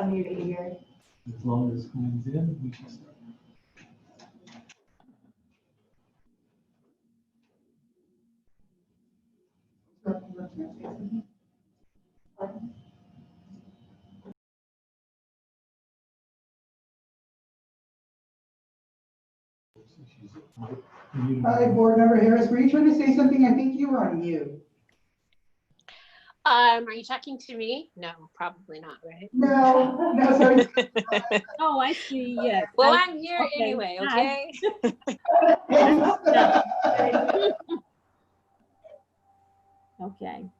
unmuted here. As long as Gwen's in, we can start. Hi, Board Member Harris, were you trying to say something? I think you were on mute. Are you talking to me? No, probably not, right? No, no, sorry. Oh, I see, yes. Well, I'm here okay. anyway, Hi. okay? Okay.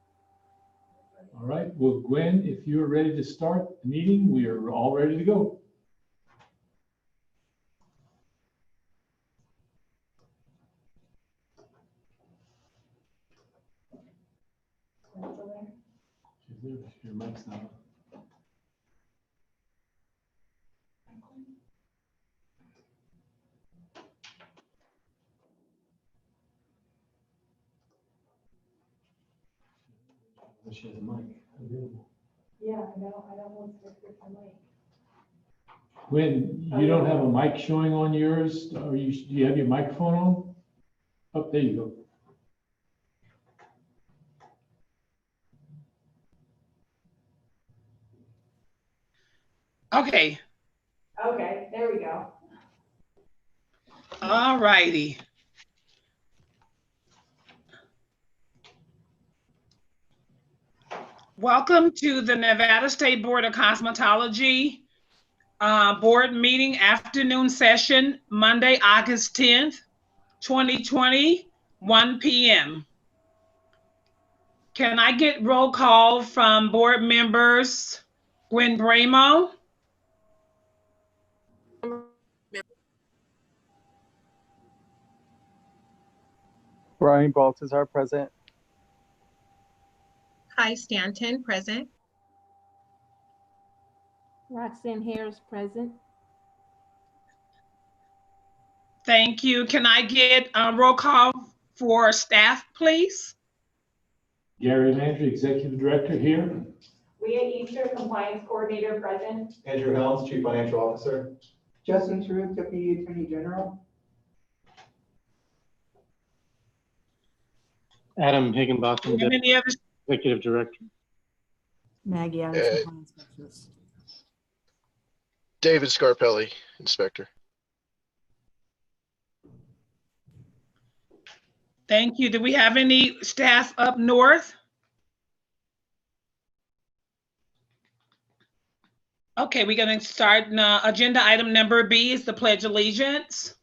All right, well, Gwen, if you're ready to start the meeting, we are all ready to go. Your mic's not on. She has a mic available. Yeah, I don't want to switch my mic. Gwen, you don't have a mic showing on yours, or do you have your microphone on? Oh, there you go. Okay. Okay, there we go. All righty. Welcome to the Nevada State Board of Cosmetology board meeting afternoon session, Monday, August 10th, 2020, 1 p.m. Can I get roll call from board members? Gwen Bramo. Brian Baltazar, present. Hi, Stanton, present. Roxanne Harris present. Thank you. Can I get a roll call for staff, please? Gary Landry, Executive Director here. Leah Easter, Compliance Coordinator, present. Andrew Helms, Chief Financial Officer. Justin Truitt, Deputy Attorney General. Adam Higginbotham, Do you have any other? Executive Director. Maggie Adams, Compliance Specialist. David Scarpelli, Inspector. Thank you. Do we have any staff up north? Okay, we're going to start. Agenda item number B is the Pledge of Allegiance.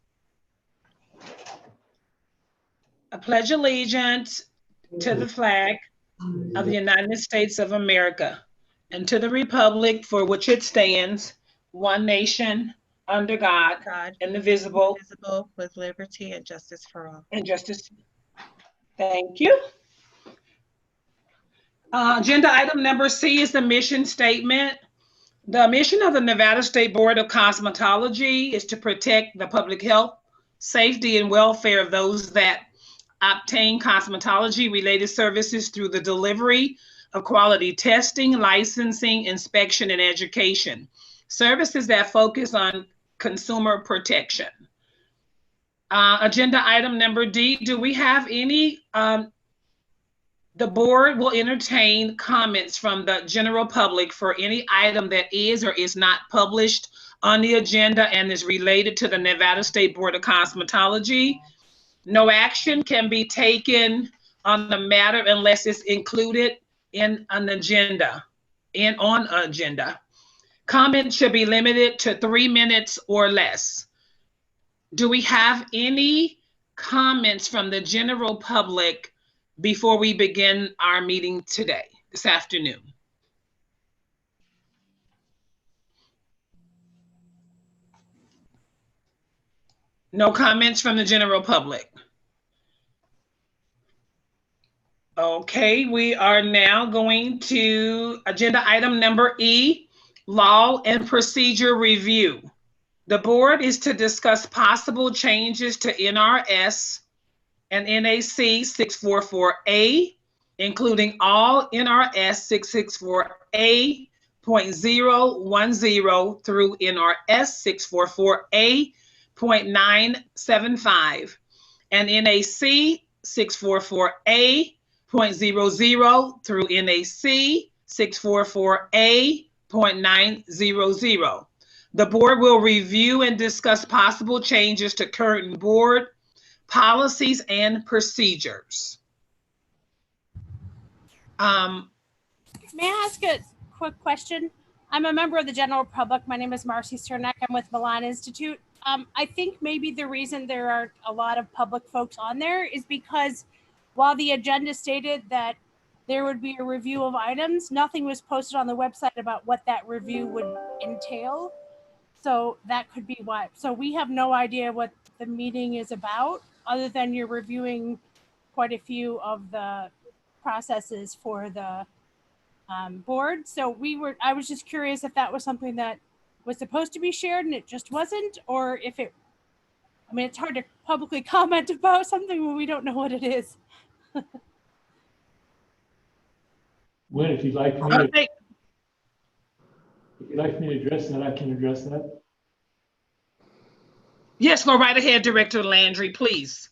I pledge allegiance to the flag of the United States of America and to the republic for which it stands, one nation, under God, indivisible, with liberty and justice for all. and justice. Thank you. Agenda item number C is the mission statement. The mission of the Nevada State Board of Cosmetology is to protect the public health, safety, and welfare of those that obtain cosmetology-related services through the delivery of quality testing, licensing, inspection, and education. Services that focus on consumer protection. Agenda item number D, do we have any? The board will entertain comments from the general public for any item that is or is not published on the agenda and is related to the Nevada State Board of Cosmetology. No action can be taken on the matter unless it's included in an agenda, on agenda. Comments should be limited to 3 minutes or less. Do we have any comments from the general public before we begin our meeting today, this afternoon? No comments from the general public. Okay, we are now going to agenda item number E, Law and Procedure Review. The board is to discuss possible changes to NRS and NAC 644A, including all NRS 664A 644A.010 through NRS 644A.975 and NAC 644A.00 through NAC 644A.900. The board will review and discuss possible changes to current board policies and procedures. May I ask a quick question? I'm a member of the general public. My name is Marcy Cernak. I'm with Milan Institute. I think maybe the reason there are a lot of public folks on there is because while the agenda stated that there would be a review of items, nothing was posted on the website about what that review would entail. So that could be why. So we have no idea what the meeting is about, other than you're reviewing quite a few of the processes for the board. So I was just curious if that was something that was supposed to be shared and it just wasn't, or if it, I mean, it's hard to publicly comment about something when we don't know what it is. Gwen, if you'd like for me to, Okay. if you'd like me to address that, I can address that. Yes, go right ahead, Director Landry, please.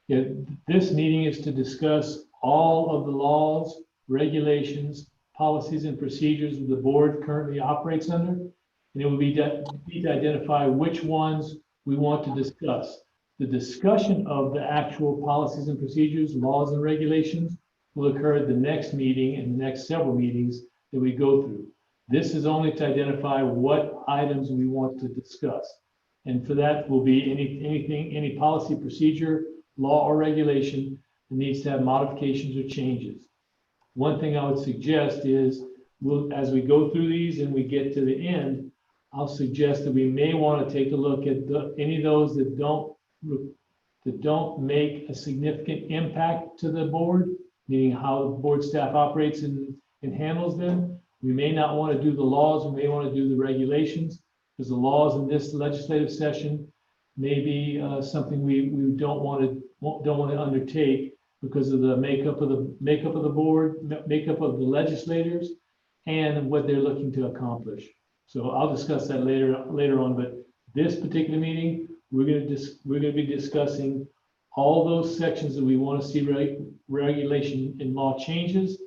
Yeah, this meeting is to discuss all of the laws, regulations, policies, and procedures that the board currently operates under. And it will be to identify which ones we want to discuss. The discussion of the actual policies and procedures, laws and regulations will occur at the next meeting and the next several meetings that we go through. This is only to identify what items we want to discuss. And for that will be any policy, procedure, law, or regulation that needs to have modifications or changes. One thing I would suggest is, as we go through these and we get to the end, I'll suggest that we may want to take a look at any of those that don't make a significant impact to the board, meaning how the board staff operates and handles them. We may not want to do the laws, we may want to do the regulations, because the laws in this legislative session may be something we don't want to undertake because of the makeup of the board, makeup of the legislators, and what they're looking to accomplish. So I'll discuss that later on. But this particular meeting, we're going to be discussing all those sections that we want to see regulation and law changes.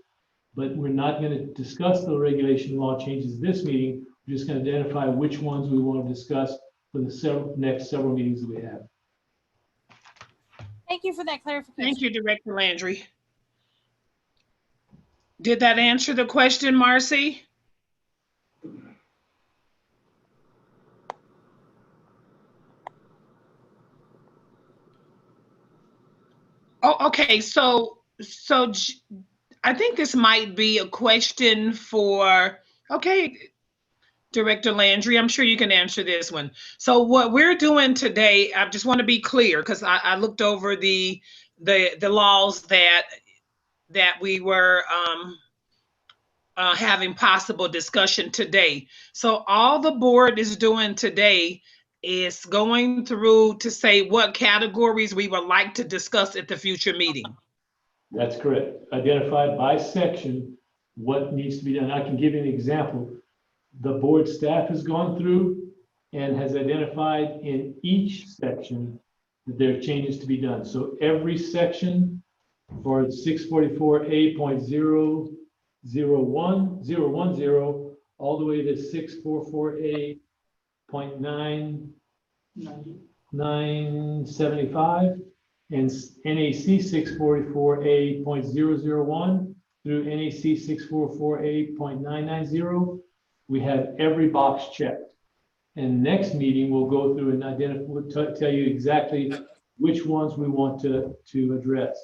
But we're not going to discuss the regulation and law changes this meeting. We're just going to identify which ones we want to discuss for the next several meetings that we have. Thank you for that clarification. Thank you, Director Landry. Did that answer the question, Marcy? Oh, okay. So I think this might be a question for, okay, Director Landry, I'm sure you can answer this one. So what we're doing today, I just want to be clear, because I looked over the laws that we were having possible discussion today. So all the board is doing today is going through to say what categories we would like to discuss at the future meeting. That's correct. Identified by section what needs to be done. I can give you an example. The board staff has gone through and has identified in each section that there are changes to be done. So every section for 644A.010 all the way to 644A.975 and NAC 644A.001 through NAC 644A.990. We have every box checked. And next meeting, we'll go through and identify, tell you exactly which ones we want to address.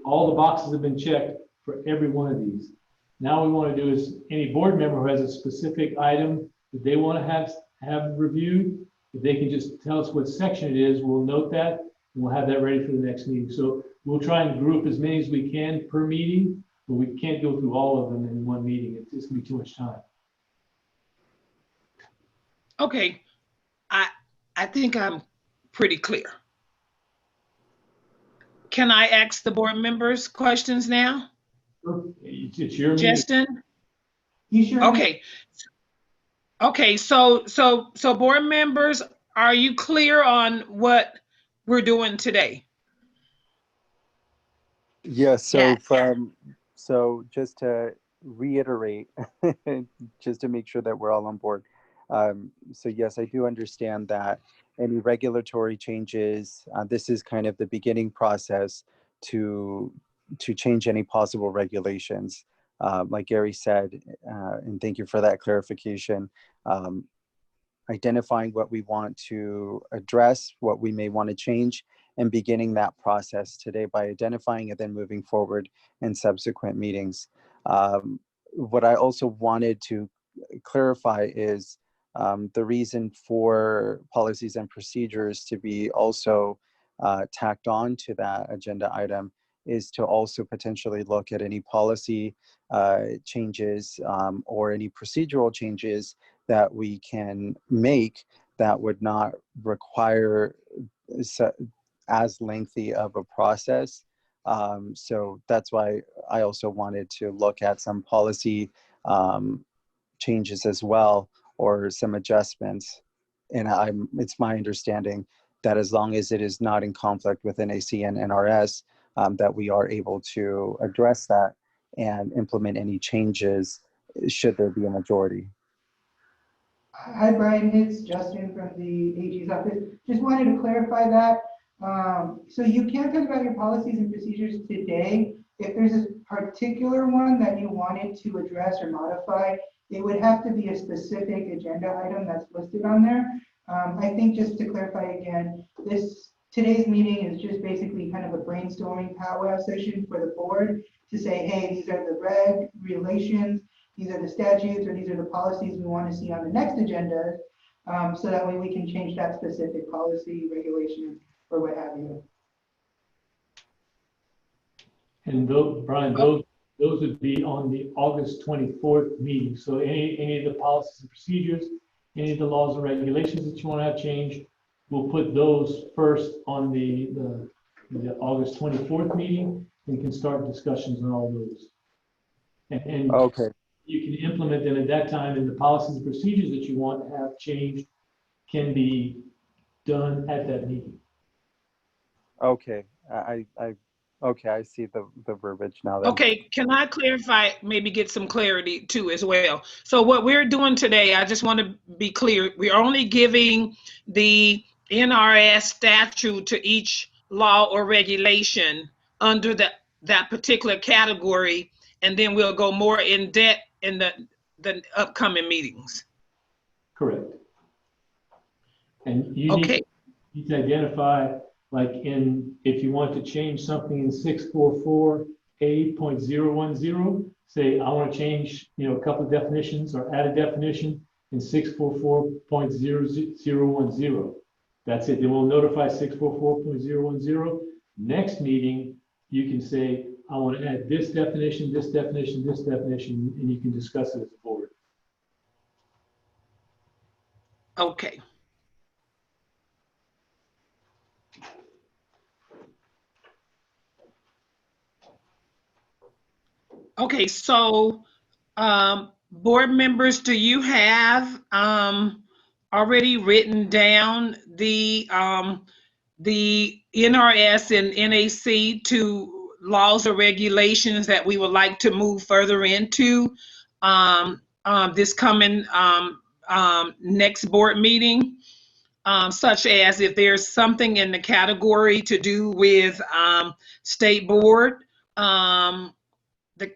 All the boxes have been checked for every one of these. Now we want to do is any board member who has a specific item that they want to have reviewed, if they can just tell us what section it is, we'll note that and we'll have that ready for the next meeting. So we'll try and group as many as we can per meeting, but we can't go through all of them in one meeting. It's just gonna be too much time. Okay, I think I'm pretty clear. Can I ask the board members questions now? It's your meeting. Justin? You sure? Okay. Okay, so board members, are you clear on what we're doing today? Yes, so Yes. so just to reiterate, just to make sure that we're all on board. So yes, I do understand that any regulatory changes, this is kind of the beginning process to change any possible regulations. Like Gary said, and thank you for that clarification. Identifying what we want to address, what we may want to change, and beginning that process today by identifying it, then moving forward in subsequent meetings. What I also wanted to clarify is the reason for policies and procedures to be also tacked on to that agenda item is to also potentially look at any policy changes or any procedural changes that we can make that would not require as lengthy of a process. So that's why I also wanted to look at some policy changes as well, or some adjustments. And it's my understanding that as long as it is not in conflict with NAC and NRS, that we are able to address that and implement any changes should there be a majority. Hi, Brian, it's Justin from the AG's office. Just wanted to clarify that. So you can talk about your policies and procedures today. If there's a particular one that you wanted to address or modify, it would have to be a specific agenda item that's listed on there. I think just to clarify again, today's meeting is just basically kind of a brainstorming powwow session for the board to say, hey, these are the regulations, these are the statutes, or these are the policies we want to see on the next agenda, so that way we can change that specific policy, regulation, or what have you. And those, Brian, those would be on the August 24th meeting. So any of the policies and procedures, any of the laws and regulations that you want to have changed, we'll put those first on the August 24th meeting, and can start discussions on all those. And okay. You can implement them at that time, and the policies and procedures that you want to have changed can be done at that meeting. Okay, okay, I see the verbiage now then. Okay, can I clarify, maybe get some clarity too as well? So what we're doing today, I just want to be clear, we're only giving the NRS statute to each law or regulation under that particular category, and then we'll go more in depth in the upcoming meetings. Correct. And you need to identify, like if you want to change something in 644A.010, say I want to change, a couple of definitions or add a definition in 644.0010. That's it. Then we'll notify 644.010. Next meeting, you can say, I want to add this definition, this definition, this definition, and you can discuss it as a board. Okay. Okay, so board members, do you have already written down the NRS and NAC to laws or regulations that we would like to move further into this coming next board meeting? Such as if there's something in the category to do with state board,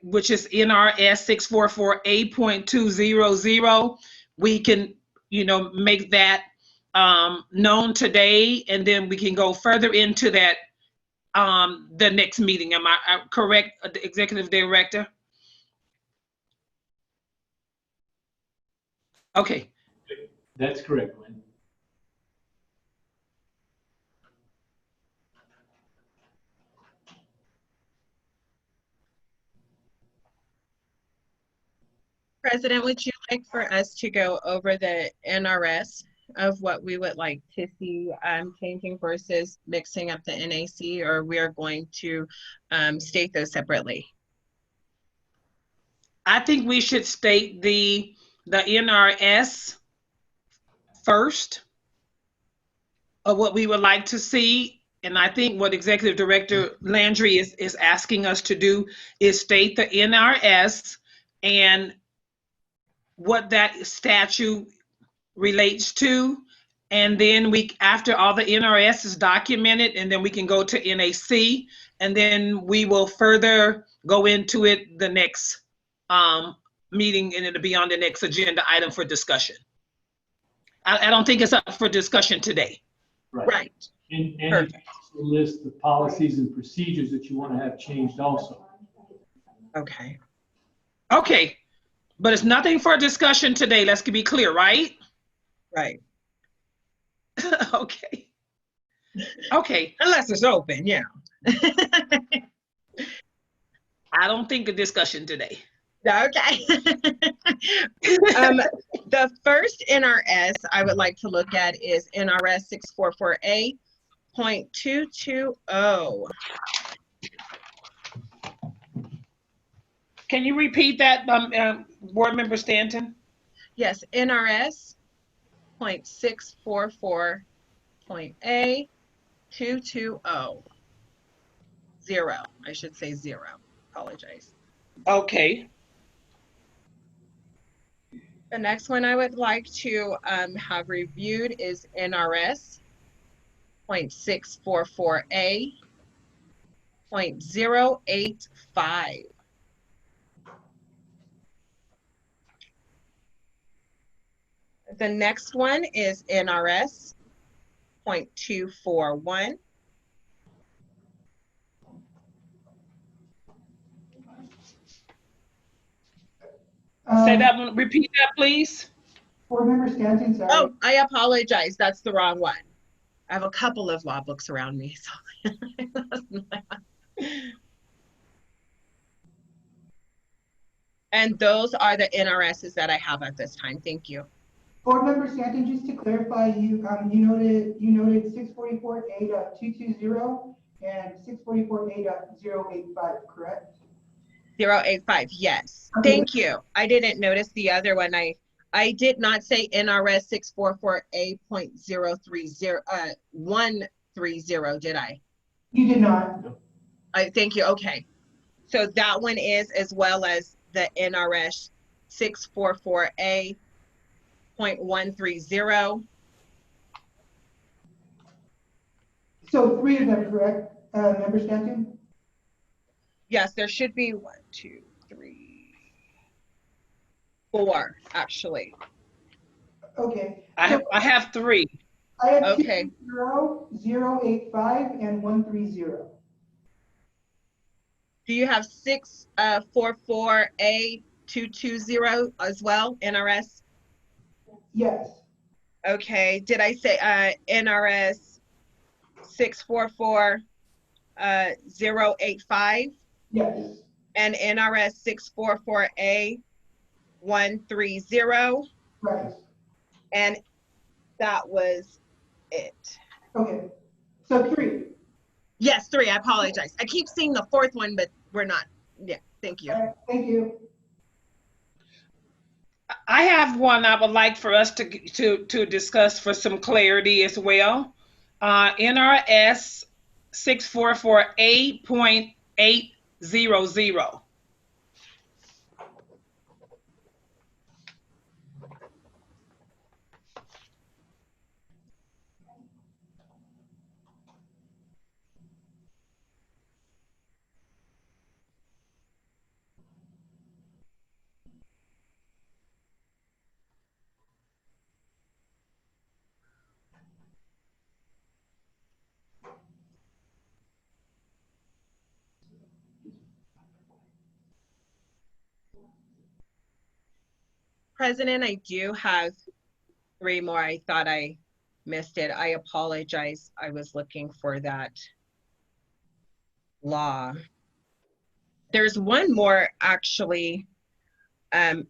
which is NRS 644A.200, we can, make that known today, and then we can go further into that the next meeting. Am I correct, Executive Director? Okay. That's correct, Glenn. President, would you like for us to go over the NRS of what we would like to see changing versus mixing up the NAC, or we are going to state those separately? I think we should state the NRS first of what we would like to see. And I think what Executive Director Landry is asking us to do is state the NRS and what that statute relates to. And then after all the NRS is documented, and then we can go to NAC, and then we will further go into it the next meeting, and it'll be on the next agenda item for discussion. I don't think it's up for discussion today. Right. And you Perfect. can also list the policies and procedures that you want to have changed also. Okay. Okay, but it's nothing for discussion today. Let's be clear, right? Right. Okay. Okay. Unless it's open, yeah. I don't think a discussion today. Okay. The first NRS I would like to look at is NRS 644A.220. Can you repeat that, Board Member Stanton? Yes, NRS .644.A.220. Zero, I should say zero. Apologize. Okay. The next one I would like to have reviewed is NRS .644A.085. The next one is NRS .241. Say that one, repeat that, please. Board Member Stanton, sorry. Oh, I apologize. That's the wrong one. I have a couple of law books around me. So. And those are the NRSs that I have at this time. Thank you. Board Member Stanton, just to clarify, you noted 644A.220 and 644A.085, correct? 085, yes. Okay. Thank you. I didn't notice the other one. I did not say NRS 644A.030, 130, did I? You did not. Thank you. Okay. So that one is, as well as the NRS 644A.130. So 3 of them, correct, Member Stanton? Yes, there should be 1, 2, 3, 4, actually. Okay. I have 3. I have Okay. 220, 085, and 130. Do you have 644A.220 as well, NRS? Yes. Okay. Did I say NRS 644.085? Yes. And NRS 644A.130? Right. And that was it. Okay. So 3. Yes, 3. I apologize. I keep seeing the 4th one, but we're not. Yeah, thank you. Thank you. I have one I would like for us to discuss for some clarity as well. NRS 644A.800. President, I do have 3 more. I thought I missed it. I apologize. I was looking for that law. There's one more actually, and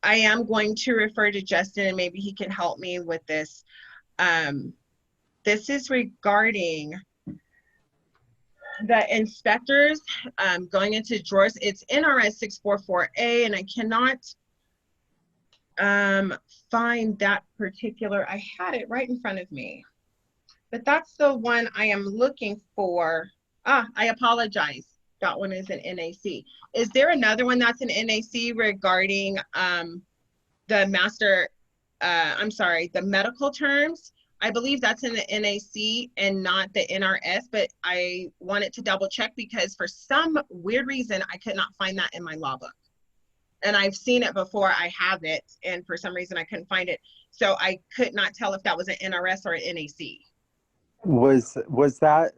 I am going to refer to Justin and maybe he can help me with this. This is regarding the inspectors going into drawers, it's NRS 644A, and I cannot find that particular, I had it right in front of me, but that's the one I am looking for. I apologize. That one is an NAC. Is there another one that's an NAC regarding the master, the medical terms? I believe that's in the NAC and not the NRS, but I wanted to double check because for some weird reason, I could not find that in my law book. And I've seen it before, I have it, and for some reason I couldn't find it. So I could not tell if that was an NRS or an NAC. Was that,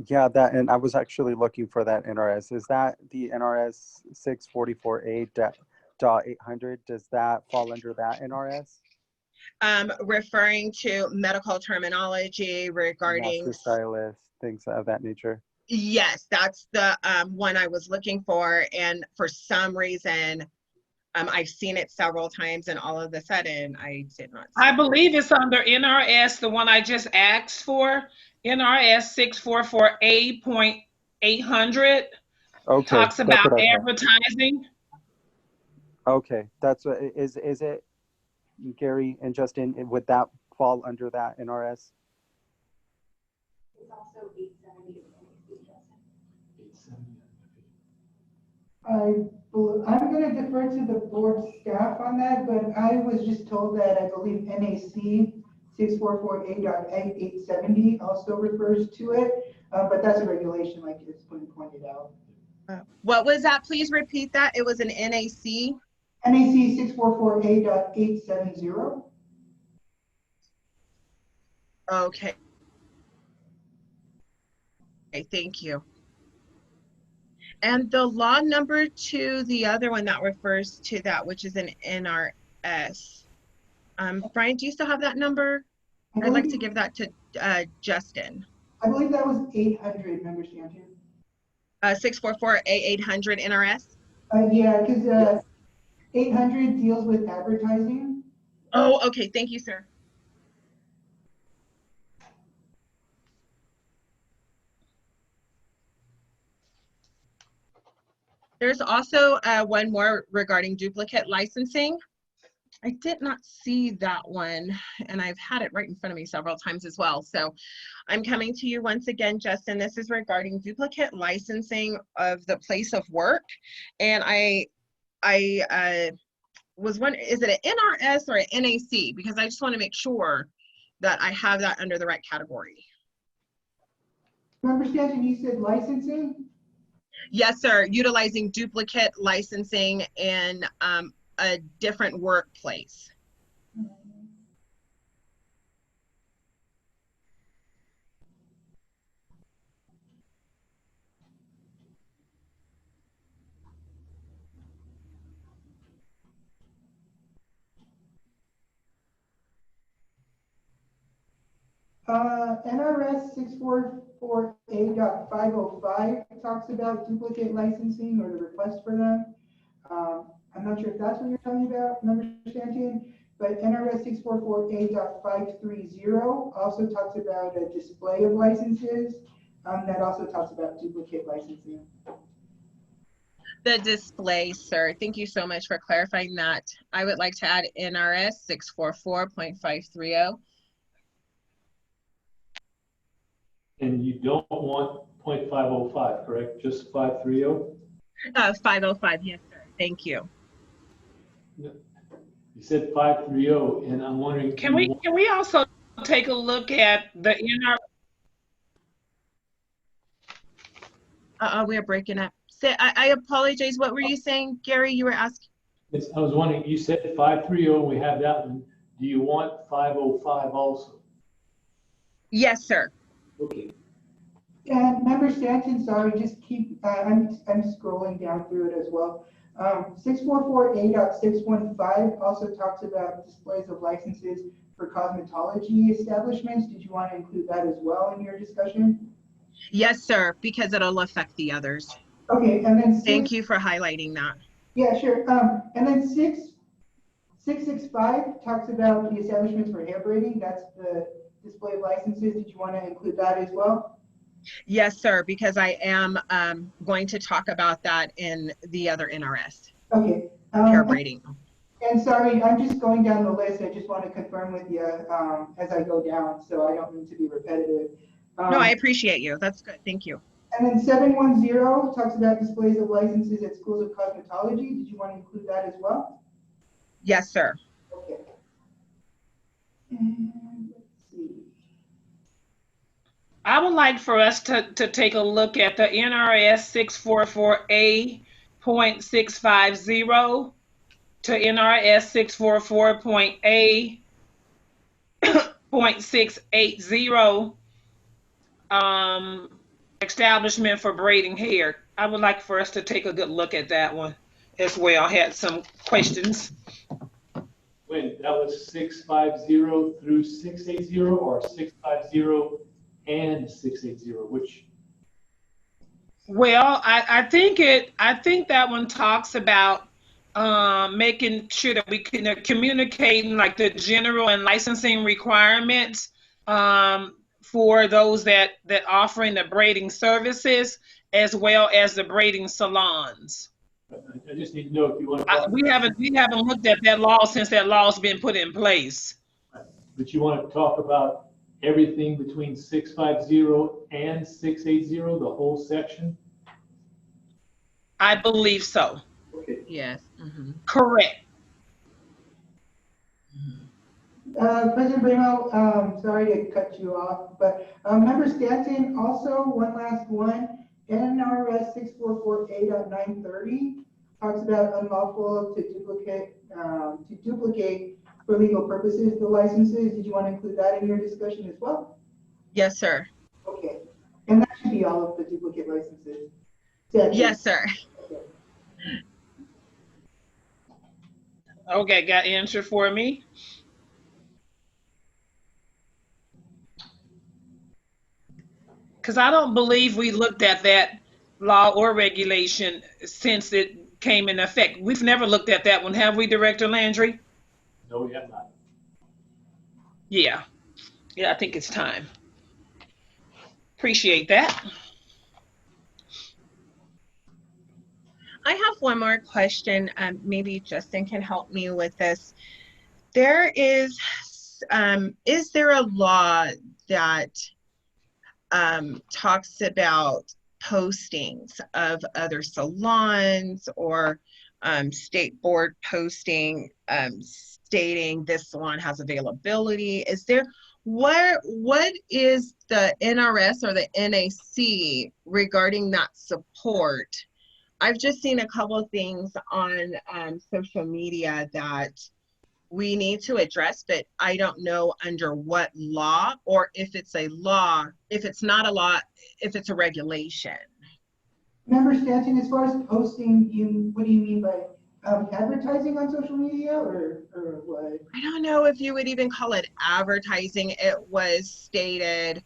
yeah, that, and I was actually looking for that NRS. Is that the NRS 644A.800? Does that fall under that NRS? Referring to medical terminology regarding Master stylist, things of that nature. Yes, that's the one I was looking for, and for some reason I've seen it several times, and all of a sudden I did not see I it. believe it's under NRS, the one I just asked for, NRS 644A.800. Okay, Talks that's about what I thought. advertising. Okay, that's what is it, Gary and Justin? Would that fall under that NRS? It's also 870. I'm going to defer to the board staff on that, but I was just told that I believe NAC 644A.870 also refers to it, but that's a regulation like it's been pointed out. What was that? Please repeat that. It was an NAC? NAC 644A.870. Okay. Okay, thank you. And the law number to the other one that refers to that, which is an NRS. Brian, do you still have that number? I'd like to give that to Justin. I believe that was 800, Member Stanton. 644A800 NRS? Yeah, because 800 deals with advertising. Oh, okay. Thank you, sir. There's also one more regarding duplicate licensing. I did not see that one, and I've had it right in front of me several times as well. So I'm coming to you once again, Justin. This is regarding duplicate licensing of the place of work. And I was wondering, is it an NRS or an NAC? Because I just want to make sure that I have that under the right category. Member Stanton, you said licensing? Yes, sir. Utilizing duplicate licensing in a different workplace. NRS 644A.505 talks about duplicate licensing or the request for them. I'm not sure if that's what you're talking about, Member Stanton, but NRS 644A.530 also talks about a display of licenses. That also talks about duplicate licensing. The display, sir. Thank you so much for clarifying that. I would like to add NRS 644.530. And you don't want 0.505, correct? Just 530? 505, yes, sir. Thank you. You said 530, and I'm wondering. Can we also take a look at the NR? We're breaking up. I apologize. What were you saying, Gary? You were asking. Yes, I was wondering, you said 530, we have that one. Do you want 505 also? Yes, sir. Okay. And Member Stanton, sorry, just keep, I'm scrolling down through it as well. 644A.615 also talks about displays of licenses for cosmetology establishments. Did you want to include that as well in your discussion? Yes, sir, because it'll affect the others. Okay, and then thank you for highlighting that. Yeah, sure. And then 665 talks about the establishments for hair braiding. That's the display of licenses. Did you want to include that as well? Yes, sir, because I am going to talk about that in the other NRS, Okay. pair braiding. And sorry, I'm just going down the list. I just want to confirm with you as I go down, so I don't mean to be repetitive. No, I appreciate you. That's good. Thank you. And then 710 talks about displays of licenses at schools of cosmetology. Did you want to include that as well? Yes, sir. Okay. And let's see. I would like for us to take a look at the NRS 644A.650 to NRS 644.A.680, establishment for braiding hair. I would like for us to take a good look at that one as well. I had some questions. When that was 650 through 680 or 650 and 680, which? Well, I think that one talks about making sure that we can communicating like the general and licensing requirements for those that offering the braiding services as well as the braiding salons. I just need to know if you want to. We haven't looked at that law since that law's been put in place. But you want to talk about everything between 650 and 680, the whole section? I believe so. Okay. Yes. Mm-hmm. Correct. President Bremo, sorry to cut you off, but Member Stanton, also one last one, NRS 644A.930 talks about unlawful to duplicate for legal purposes the licenses. Did you want to include that in your discussion as well? Yes, sir. Okay, and that should be all of the duplicate licenses. Yes, sir. Okay, got answer for me. Because I don't believe we looked at that law or regulation since it came in effect. We've never looked at that one, have we, Director Landry? No, we have not. Yeah, I think it's time. Appreciate that. I have one more question. Maybe Justin can help me with this. There is there a law that talks about postings of other salons or state board posting stating this salon has availability? Is there, what is the NRS or the NAC regarding that support? I've just seen a couple of things on social media that we need to address, but I don't know under what law, or if it's a law, if it's not a law, if it's a regulation. Member Stanton, as far as posting, what do you mean by advertising on social media or what? I don't know if you would even call it advertising. It was stated,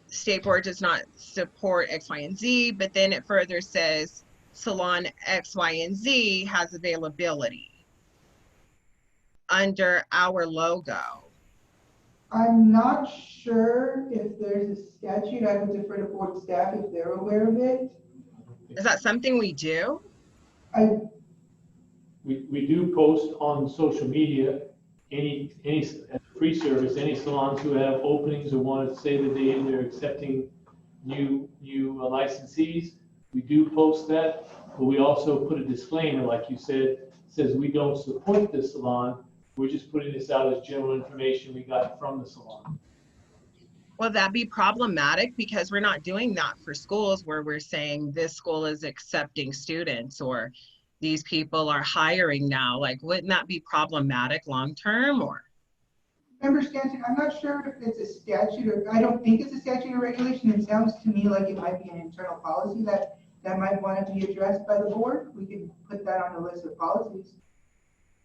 State Board does not support X, Y, and Z, but then it further says Salon X, Y, and Z has availability under our logo. I'm not sure if there's a statute. I would defer to board staff if they're aware of it. Is that something we do? We do post on social media any free service, any salons who have openings or want to say that they're accepting new licensees. We do post that, but we also put a disclaimer, like you said, says we don't support this salon. We're just putting this out as general information we got from the salon. Will that be problematic? Because we're not doing that for schools where we're saying this school is accepting students or these people are hiring now. Like, wouldn't that be problematic long-term or? Member Stanton, I'm not sure if it's a statute or, I don't think it's a statute or regulation. It sounds to me like it might be an internal policy that might want to be addressed by the board. We could put that on the list of policies.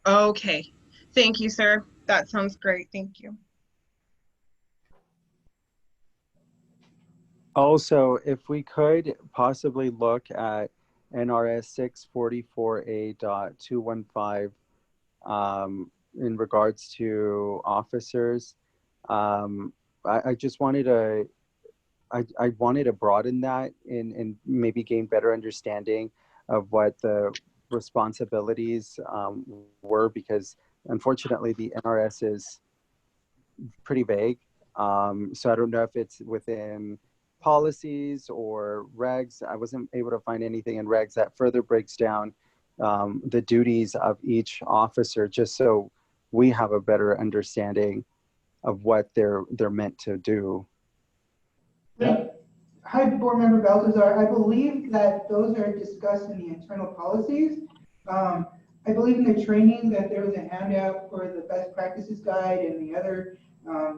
Okay. Thank you, sir. That sounds great. Thank you. Also, if we could possibly look at NRS 644A.215 in regards to officers, I just wanted to I wanted to broaden that and maybe gain better understanding of what the responsibilities were, because unfortunately the NRS is pretty vague. So I don't know if it's within policies or regs. I wasn't able to find anything in regs that further breaks down the duties of each officer, just so we have a better understanding of what they're meant to do. Yeah. Hi, Board Member Baltazar. I believe that those are discussed in the internal policies. I believe in the training that there was a handout for the best practices guide and the other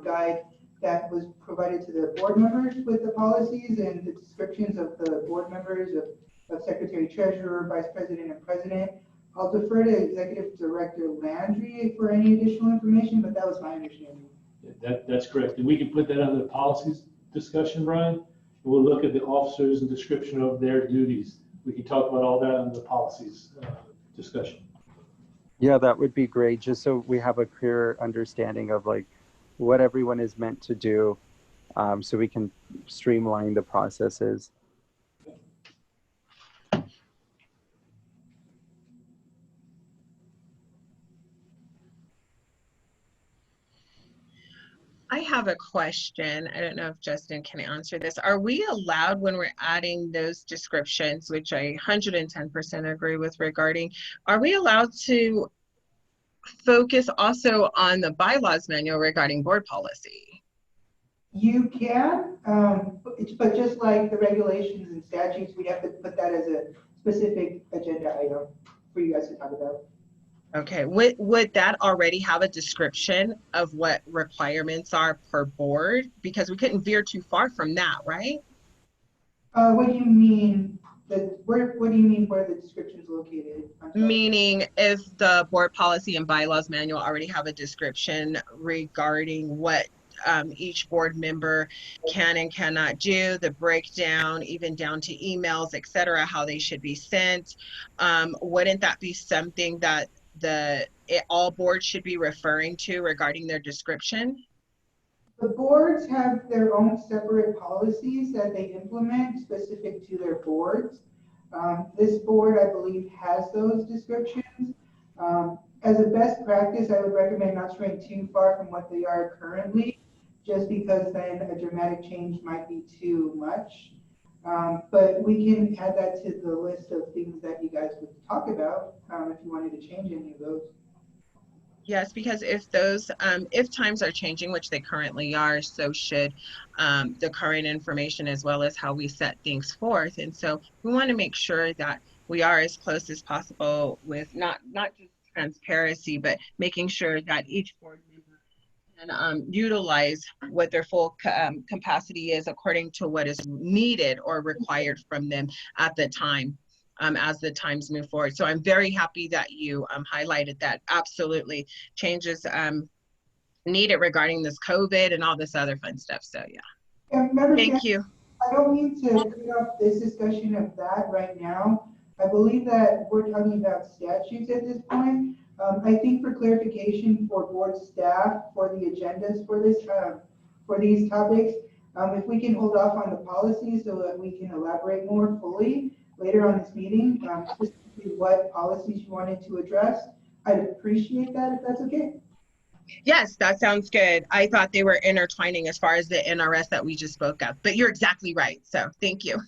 guide that was provided to the board members with the policies and the descriptions of the board members of Secretary Treasurer, Vice President, and President. I'll defer to Executive Director Landry for any additional information, but that was my understanding. That's correct. And we can put that under the policies discussion, Brian. We'll look at the officers and description of their duties. We can talk about all that under the policies discussion. Yeah, that would be great, just so we have a clear understanding of like what everyone is meant to do, so we can streamline the processes. I have a question. I don't know if Justin can answer this. Are we allowed, when we're adding those descriptions, which I 110% agree with regarding, are we allowed to focus also on the bylaws manual regarding board policy? You can, but just like the regulations and statutes, we have to put that as a specific agenda item for you guys to talk about. Okay, would that already have a description of what requirements are per board? Because we couldn't veer too far from that, right? What do you mean? What do you mean where the description is located? Meaning if the board policy and bylaws manual already have a description regarding what each board member can and cannot do, the breakdown, even down to emails, etc., how they should be sent, wouldn't that be something that all boards should be referring to regarding their description? The boards have their own separate policies that they implement specific to their boards. This board, I believe, has those descriptions. As a best practice, I would recommend not straying too far from what they are currently, just because then a dramatic change might be too much. But we can add that to the list of things that you guys would talk about if you wanted to change any of those. Yes, because if those, if times are changing, which they currently are, so should the current information as well as how we set things forth. And so we want to make sure that we are as close as possible with not just transparency, but making sure that each board member can utilize what their full capacity is according to what is needed or required from them at the time. As the times move forward. So I'm very happy that you highlighted that. Absolutely changes needed regarding this COVID and all this other fun stuff. So yeah, thank you. I don't mean to cut off this discussion of that right now. I believe that we're talking about statutes at this point. I think for clarification for board staff for the agendas for this for these topics, if we can hold off on the policy so that we can elaborate more fully later on this meeting, specifically what policies you wanted to address, I'd appreciate that if that's okay. Yes, that sounds good. I thought they were intertwining as far as the NRS that we just spoke of, but you're exactly right. So thank you.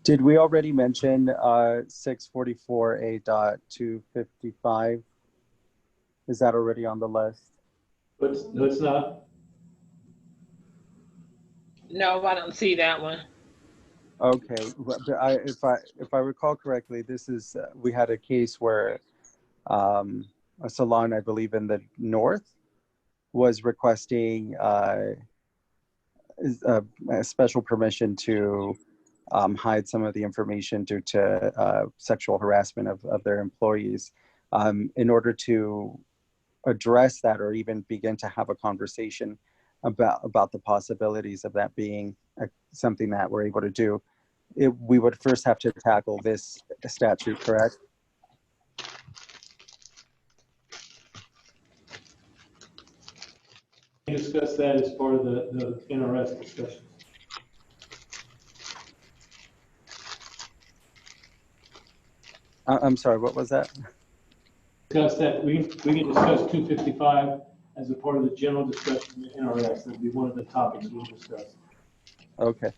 Did we already mention 644A.255? Is that already on the list? No, it's not. No, I don't see that one. Okay, if I recall correctly, this is we had a case where a salon, I believe in the north, was requesting a special permission to hide some of the information due to sexual harassment of their employees. In order to address that or even begin to have a conversation about the possibilities of that being something that we're able to do, we would first have to tackle this statute, correct? discuss that as part of the NRS discussion. I'm sorry, what was that? Discuss that, we can discuss 255 as a part of the general discussion in NRS. That'd be one of the topics we'll discuss. Okay.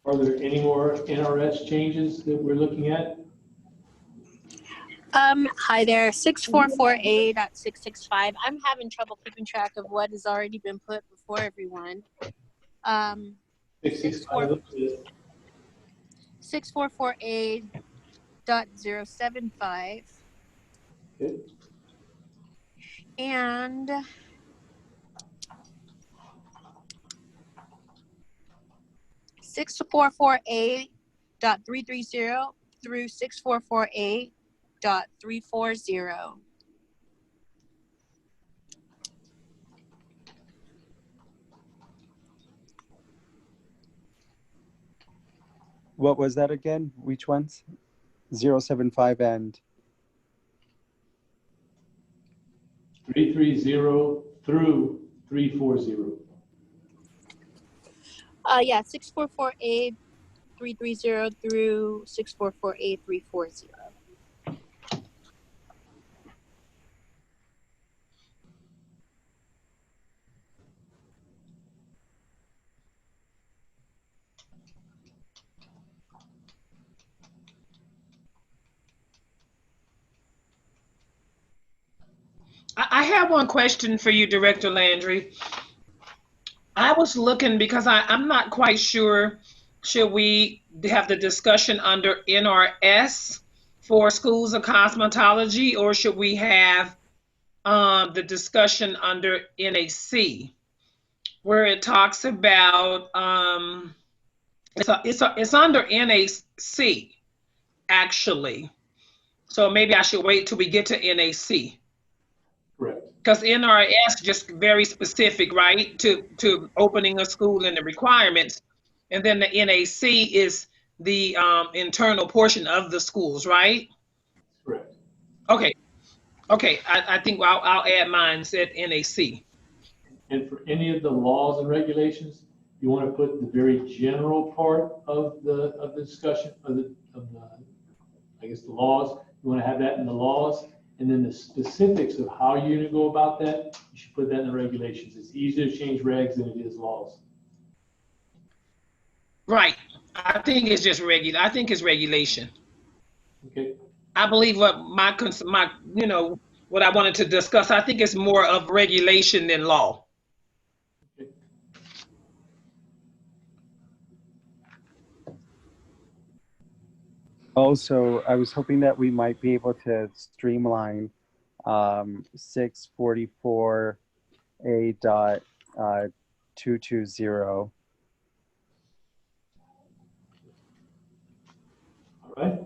Are there any more NRS changes that we're looking at? Hi there, 644A.665. I'm having trouble keeping track of what has already been put before everyone. 644A.075. Okay. And six four four A dot 330 through 644A dot 340. What was that again? Which ones? 075 and 330 through 340. Yeah, 644A 330 through 644A 340. I have one question for you, Director Landry. I was looking because I'm not quite sure, should we have the discussion under NRS for schools of cosmetology, or should we have the discussion under NAC, where it talks about, it's under NAC, actually. So maybe I should wait till we get to NAC. Correct. Because NRS just very specific, right, to opening a school and the requirements, and then the NAC is the internal portion of the schools, right? Correct. Okay. I think I'll add mine said NAC. And for any of the laws and regulations, you want to put the very general part of the discussion of the I guess the laws. You want to have that in the laws. And then the specifics of how you're going to go about that, you should put that in the regulations. It's easier to change regs than it is laws. Right. I think it's just regular. I think it's regulation. Okay. I believe what my what I wanted to discuss, I think it's more of regulation than law. Okay. also, I was hoping that we might be able to streamline 644A dot 220. All right.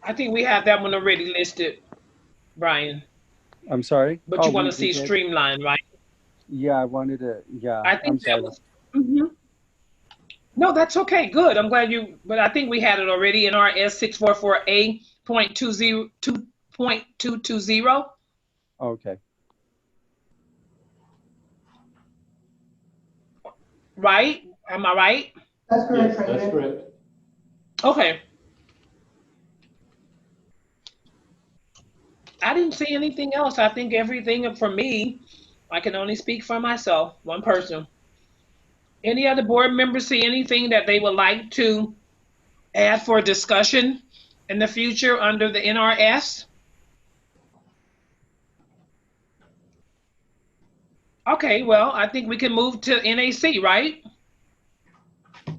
I think we have that one already listed, Brian. I'm sorry? But you want to see streamline, right? Yeah, I wanted to, yeah. I think I'm sorry. that was. No, that's okay. Good. I'm glad but I think we had it already in RS 644A.220. Okay. Right? Am I right? That's correct, Yes, that's President. correct. Okay. I didn't see anything else. I think everything for me, I can only speak for myself, one person. Any other board members see anything that they would like to add for discussion in the future under the NRS? Okay, well, I think we can move to NAC, right?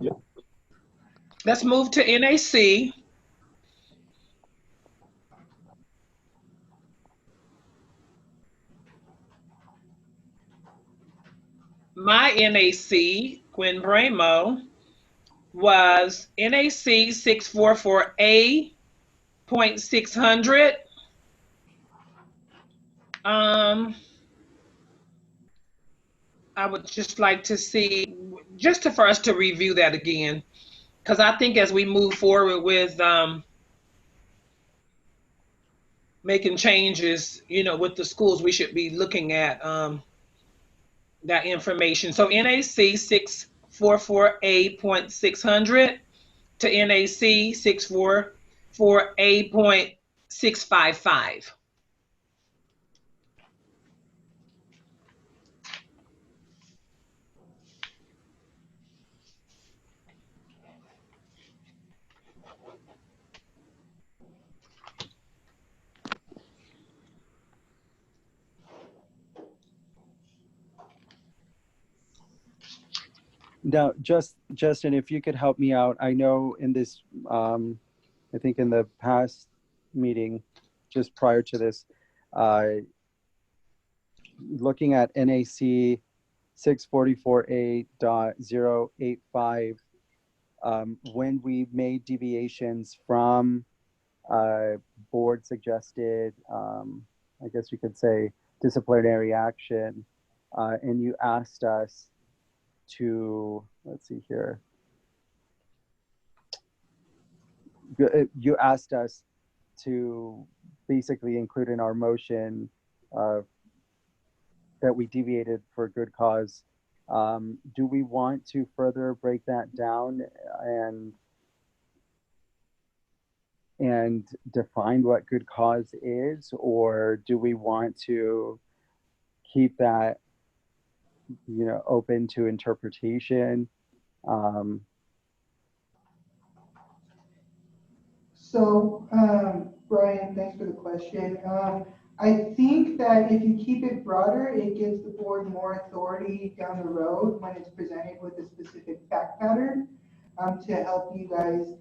Yep. Let's move to NAC. my NAC, Gwen Bramo, was NAC 644A.600. I would just like to see, for us to review that again, because I think as we move forward with making changes, with the schools, we should be looking at that information. So NAC 644A.600 to NAC 644A.655. Now, Justin, if you could help me out, I know in this, I think in the past meeting, just prior to this, looking at NAC 644A.085, when we made deviations from board suggested, I guess you could say, disciplinary action, and you asked us to, let's see here, you asked us to basically include in our motion that we deviated for good cause. Do we want to further break that down and define what good cause is, or do we want to keep that open to interpretation? Brian, thanks for the question. I think that if you keep it broader, it gives the board more authority down the road when it's presented with a specific fact pattern to help you guys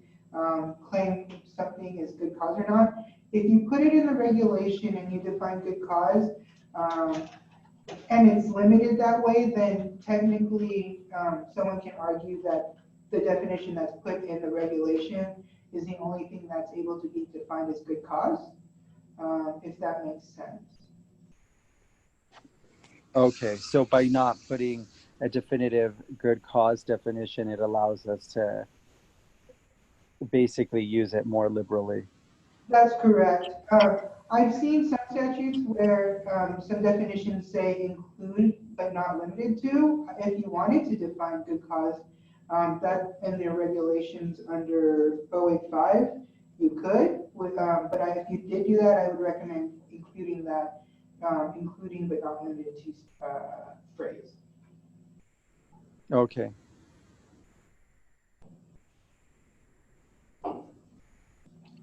claim something is good cause or not. If you put it in the regulation and you define good cause, and it's limited that way, then technically someone can argue that the definition that's put in the regulation is the only thing that's able to be defined as good cause, if that makes sense. Okay, so by not putting a definitive good cause definition, it allows us to basically use it more liberally. That's correct. I've seen some statutes where some definitions say include but not limited to. If you wanted to define good cause, that in their regulations under 085, you could. But if you did do that, I would recommend including that, including but not limited to phrase. Okay.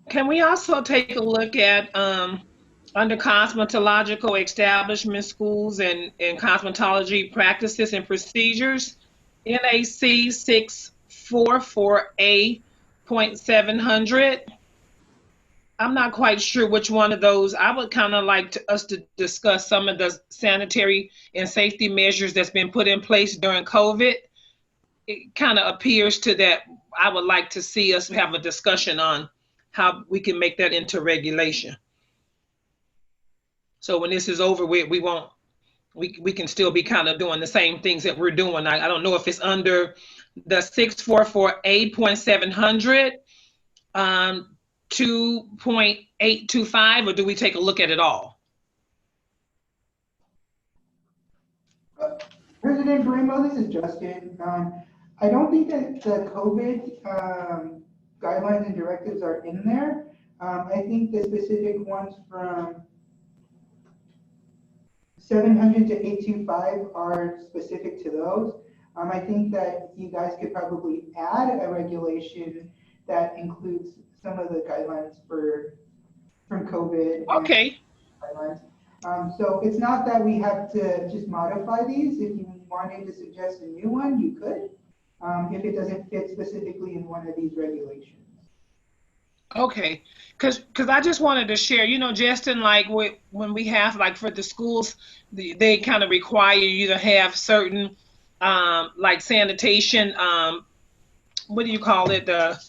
Can we also take a look at under cosmetological establishment, schools, and cosmetology practices and procedures, NAC 644A.700? I'm not quite sure which one of those. I would kind of like us to discuss some of the sanitary and safety measures that's been put in place during COVID. It kind of appears to that I would like to see us have a discussion on how we can make that into regulation. So when this is over with, we can still be kind of doing the same things that we're doing. I don't know if it's under the 644A.700, 2.825, or do we take a look at it all? President Bramo, this is Justin. I don't think that the COVID guidelines and directives are in there. I think the specific ones from 700 to 825 are specific to those. I think that you guys could probably add a regulation that includes some of the guidelines from COVID. Okay. Guidelines. So it's not that we have to just modify these. If you wanted to suggest a new one, you could, if it doesn't fit specifically in one of these regulations. Okay, because I just wanted to share, Justin, like when we have, like for the schools, they kind of require you to have certain like sanitation, what do you call it? The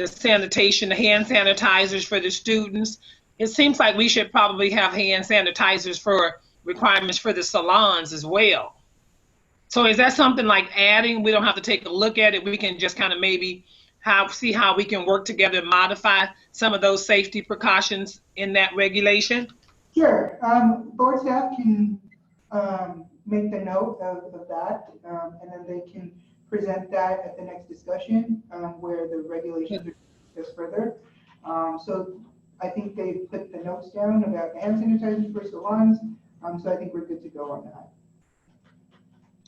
sanitation, the hand sanitizers for the students. It seems like we should probably have hand sanitizers for requirements for the salons as well. So is that something like adding? We don't have to take a look at it. We can just kind of maybe see how we can work together and modify some of those safety precautions in that regulation. Sure. Board staff can make the note of that, and then they can present that at the next discussion where the regulations are discussed further. So I think they put the notes down about hand sanitizers for salons. So I think we're good to go on that.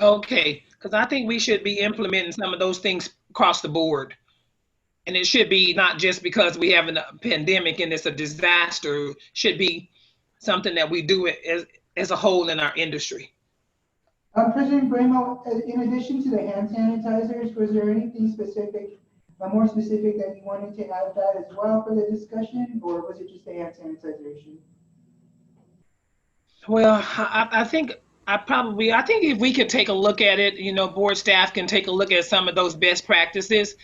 Okay, because I think we should be implementing some of those things across the board. And it should be not just because we have a pandemic and it's a disaster, it should be something that we do as a whole in our industry. President Bramo, in addition to the hand sanitizers, was there anything specific, more specific that you wanted to add that as well for the discussion, or was it just the hand sanitization? Well, I think if we could take a look at it, you know, board staff can take a look at some of those best practices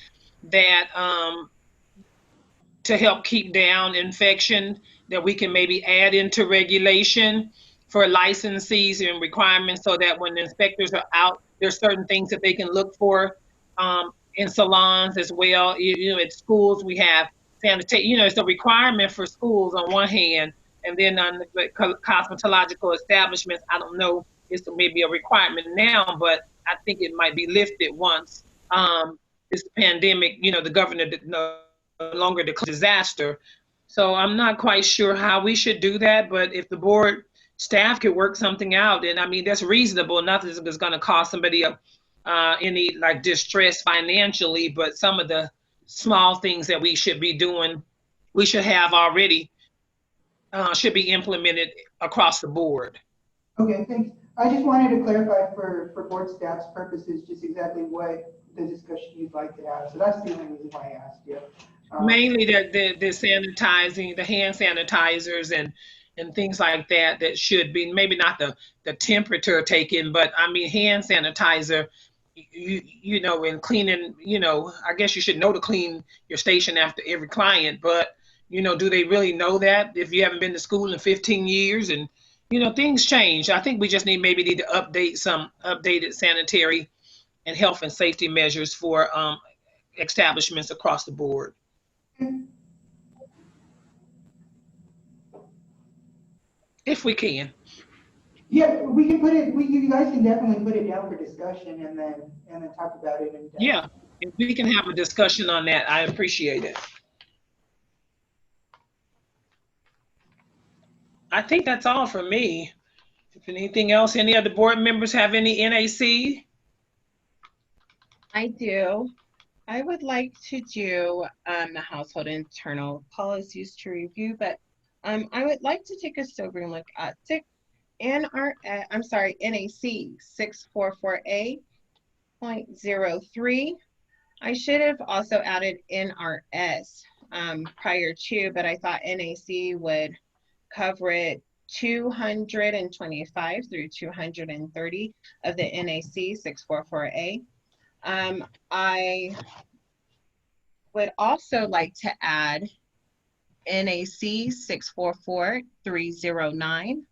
that to help keep down infection that we can maybe add into regulation for licensees and requirements, so that when the inspectors are out, there's certain things that they can look for in salons as well. You know, at schools we have sanitation. You know, it's a requirement for schools on one hand, and then on the cosmetological establishments, I don't know, it's maybe a requirement now, but I think it might be lifted once this pandemic, you know, the governor no longer declared disaster. So I'm not quite sure how we should do that, but if the board staff could work something out, and I mean, that's reasonable, nothing that's going to cost somebody any like distress financially, but some of the small things that we should be doing, we should have already, should be implemented across the board. Okay, thanks. I just wanted to clarify for board staff's purposes, just exactly what the discussion you'd like to have. So that's the only reason why I asked you. Mainly the sanitizing, the hand sanitizers and things like that, that should be, maybe not the temperature taken, but I mean, hand sanitizer, you know, and cleaning, you know, I guess you should know to clean your station after every client, but, you know, do they really know that if you haven't been to school in 15 years? And, you know, things change. I think we just need to update some updated sanitary and health and safety measures for establishments across the board. If we can. Yeah, we can put it, you guys can definitely put it down for discussion and then talk about it. Yeah, if we can have a discussion on that, I appreciate it. I think that's all for me. If anything else, any other board members have any NAC? I do. I would like to do the household internal policies to review, but I would like to take a sobering look at NAC 644A.03. I should have also added NRS prior to, but I thought NAC would cover it 225 through 230 of the NAC 644A. I would also like to add NAC 644-309.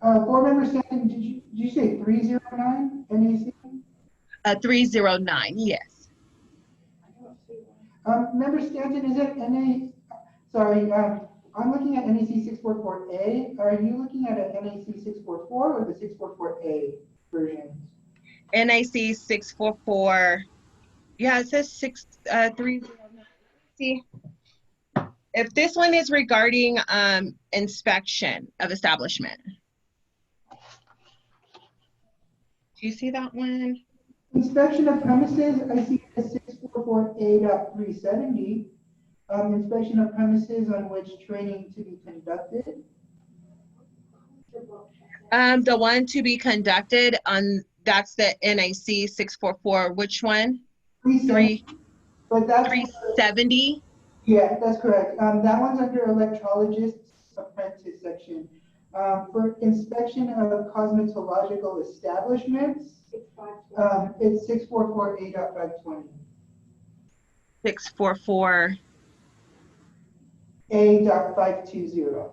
Board member Stanton, did you say 309 NAC? 309, yes. Member Stanton, is it NA? Sorry, I'm looking at NAC 644A. Are you looking at a NAC 644 or the 644A version? NAC 644. Yeah, it says 309. See, if this one is regarding inspection of establishment. Do you see that one? Inspection of premises, I see a 644A.370. Inspection of premises on which training to be conducted. The one to be conducted on, that's the NAC 644. Which one? 370. But that's 370. Yeah, that's correct. That one's under electrologist's apprentice section. For inspection of cosmetological establishments, it's 644A.520. 644. A.520.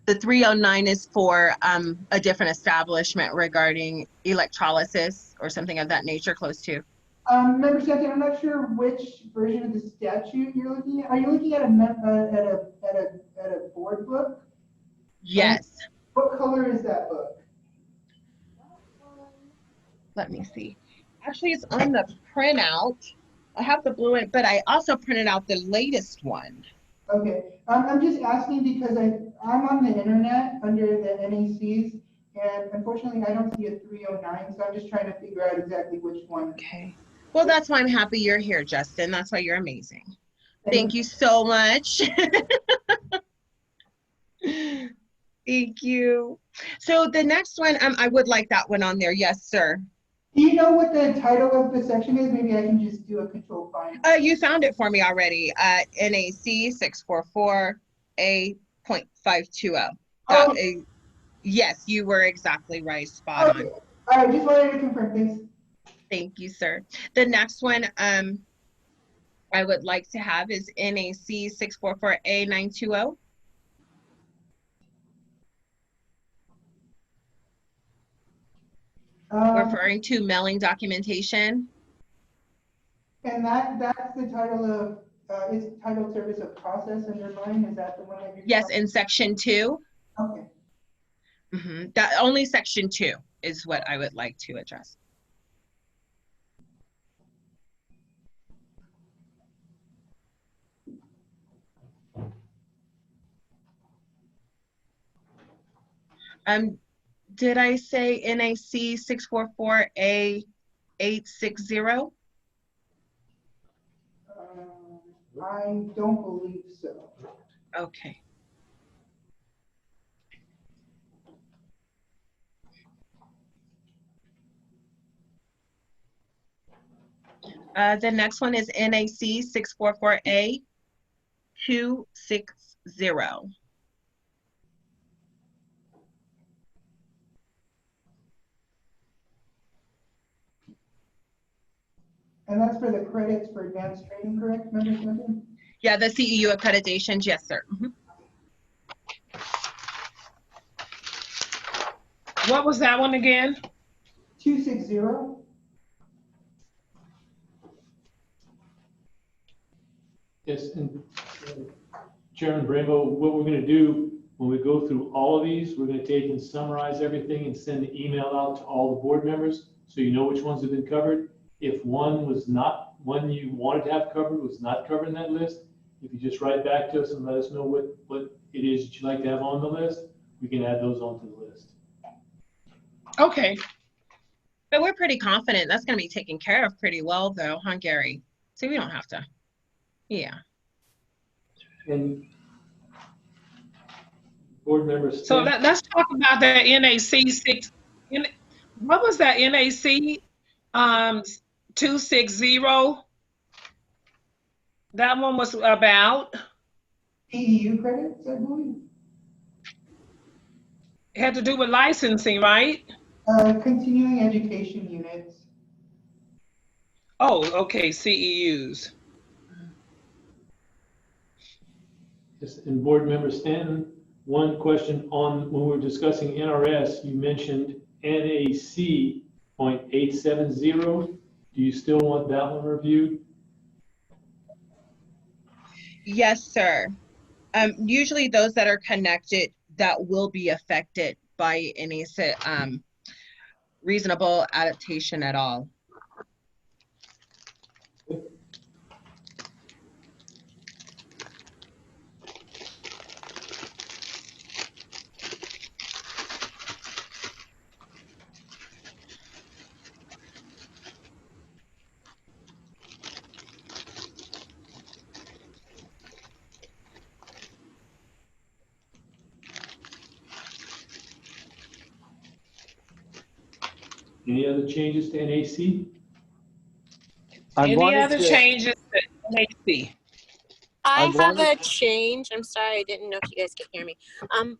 The 309 is for a different establishment regarding electrolysis or something of that nature close to. Member Stanton, I'm not sure which version of the statute you're looking at. Are you looking at a board book? Yes. What color is that book? Let me see. Actually, it's on the printout. I have the blue one, but I also printed out the latest one. Okay, I'm just asking because I'm on the internet under the NACs, and unfortunately I don't see a 309, so I'm just trying to figure out exactly which one. Okay. Well, that's why I'm happy you're here, Justin. That's why you're amazing. Thank you so much. Thank you. So the next one, I would like that one on there. Yes, sir. Do you know what the title of the section is? Maybe I can just do a control find. You found it for me already. NAC 644A.520. Yes, you were exactly right. Spot on. All right, just wanted to confirm, thanks. Thank you, sir. The next one I would like to have is NAC 644A.920. Referring to mailing documentation. And that's the title of, it's titled Service of Process under mine. Is that the one that you're? Yes, in section 2. Okay. That only section 2 is what I would like to address. Did I say NAC 644A.860? I don't believe so. Okay. The next one is NAC 644A.260. And that's for the credits for advanced training, correct, Member Smith? Yeah, the CEU accreditations, yes, sir. What was that one again? 260. Yes, and Chairman Bravo, what we're going to do when we go through all of these, we're going to take and summarize everything and send the email out to all the board members so you know which ones have been covered. If one you wanted to have covered was not covered in that list, if you just write back to us and let us know what it is that you'd like to have on the list, we can add those onto the list. Okay. But we're pretty confident that's going to be taken care of pretty well though, huh, Gary? So we don't have to. Yeah. And board members. So let's talk about the NAC 6. What was that NAC 260? That one was about CEU credits, I believe. It had to do with licensing, right? Continuing education units. Oh, okay, CEUs. Yes, and board member Stanton, one question on when we were discussing NRS, you mentioned NAC .870. Do you still want that one reviewed? Yes, sir. Usually those that are connected that will be affected by any reasonable adaptation at all. Any other changes to NAC? Any other changes to NAC? I I have wanted- a change. I'm sorry, I didn't know if you guys could hear me.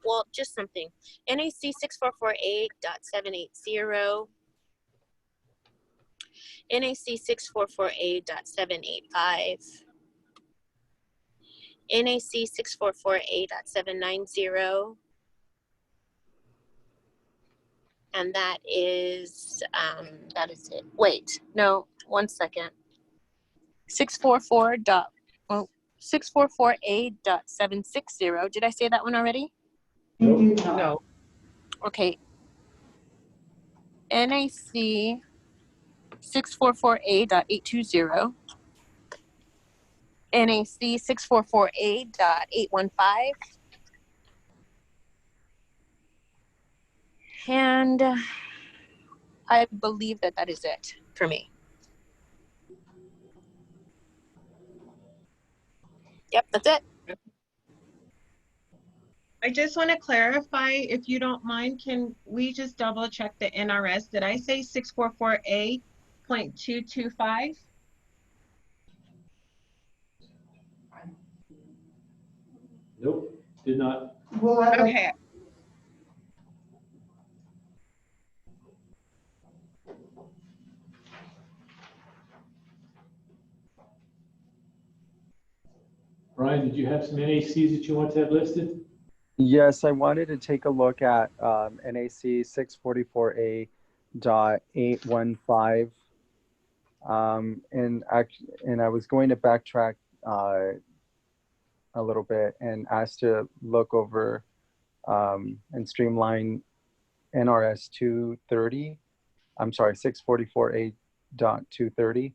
Well, just something. NAC 6448.780. NAC 6448.785. NAC 6448.790. And that is it. Wait, no, 1 second. 644.760. Did I say that one already? You did not. No. Okay. NAC 644A.820. NAC 644A.815. And I believe that that is it for me. Yep, that's it. I just want to clarify, if you don't mind, can we just double check the NRS? Did I say 644A.225? Nope, did not. We'll have that. Okay. Brian, did you have some NACs that you want to have listed? Yes, I wanted to take a look at NAC 644A.815. And I was going to backtrack a little bit and asked to look over and streamline NRS 230. I'm sorry, 644A.230.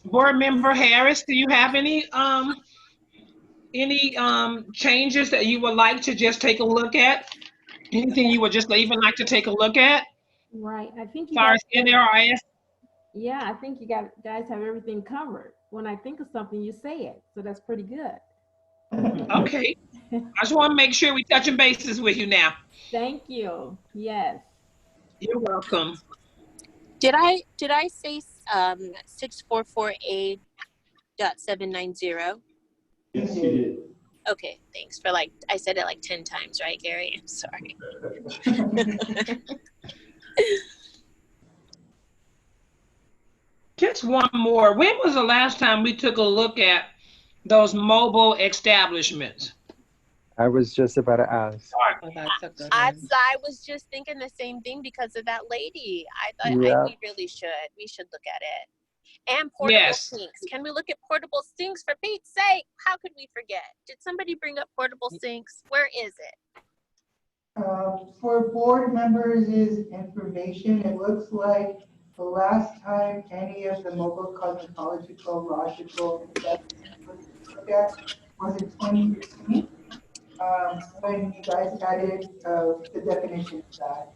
Board Member Harris, do you have any changes that you would like to just take a look at? Anything you would just even like to take a look at? Right, I think As you far guys, as NRS? yeah, I think you guys have everything covered. When I think of something, you say it, so that's pretty good. Okay. I just want to make sure we touching bases with you now. Thank you, yes. You're welcome. Did I say 644A.790? Yes, you did. Okay, thanks for I said it like 10 times, right, Gary? I'm sorry. Just one more. When was the last time we took a look at those mobile establishments? I was just about to ask. Oh, that's a good I one. was just thinking the same thing because of that lady. I thought Yeah. we really should. We should look at it. And portable Yes. sinks. Can we look at portable sinks for Pete's sake? How could we forget? Did somebody bring up portable sinks? Where is it? For board members' information, it looks like the last time any of the mobile cosmetological logical investments was looked at was in 2015, when you guys added the definition of that.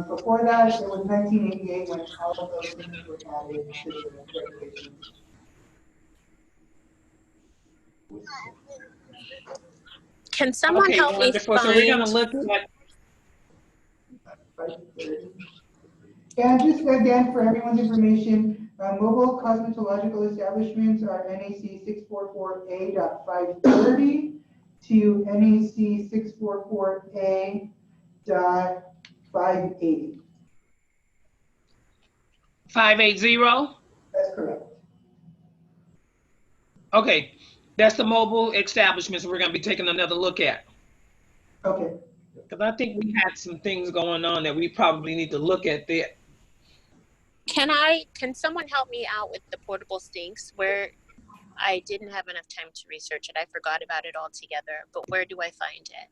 Before that, it was 1988 when all of those things were added to the regulations. Can someone Okay, help me wonderful. find? So we're gonna look at, And just again, for everyone's information, mobile cosmetological establishments are NAC 644A.530 to NAC 644A.580. 580. That's correct. Okay, that's the mobile establishments we're gonna be taking another look at. Okay. Because I think we had some things going on that we probably need to look at there. Can someone help me out with the portable sinks where I didn't have enough time to research it? I forgot about it altogether, but where do I find it?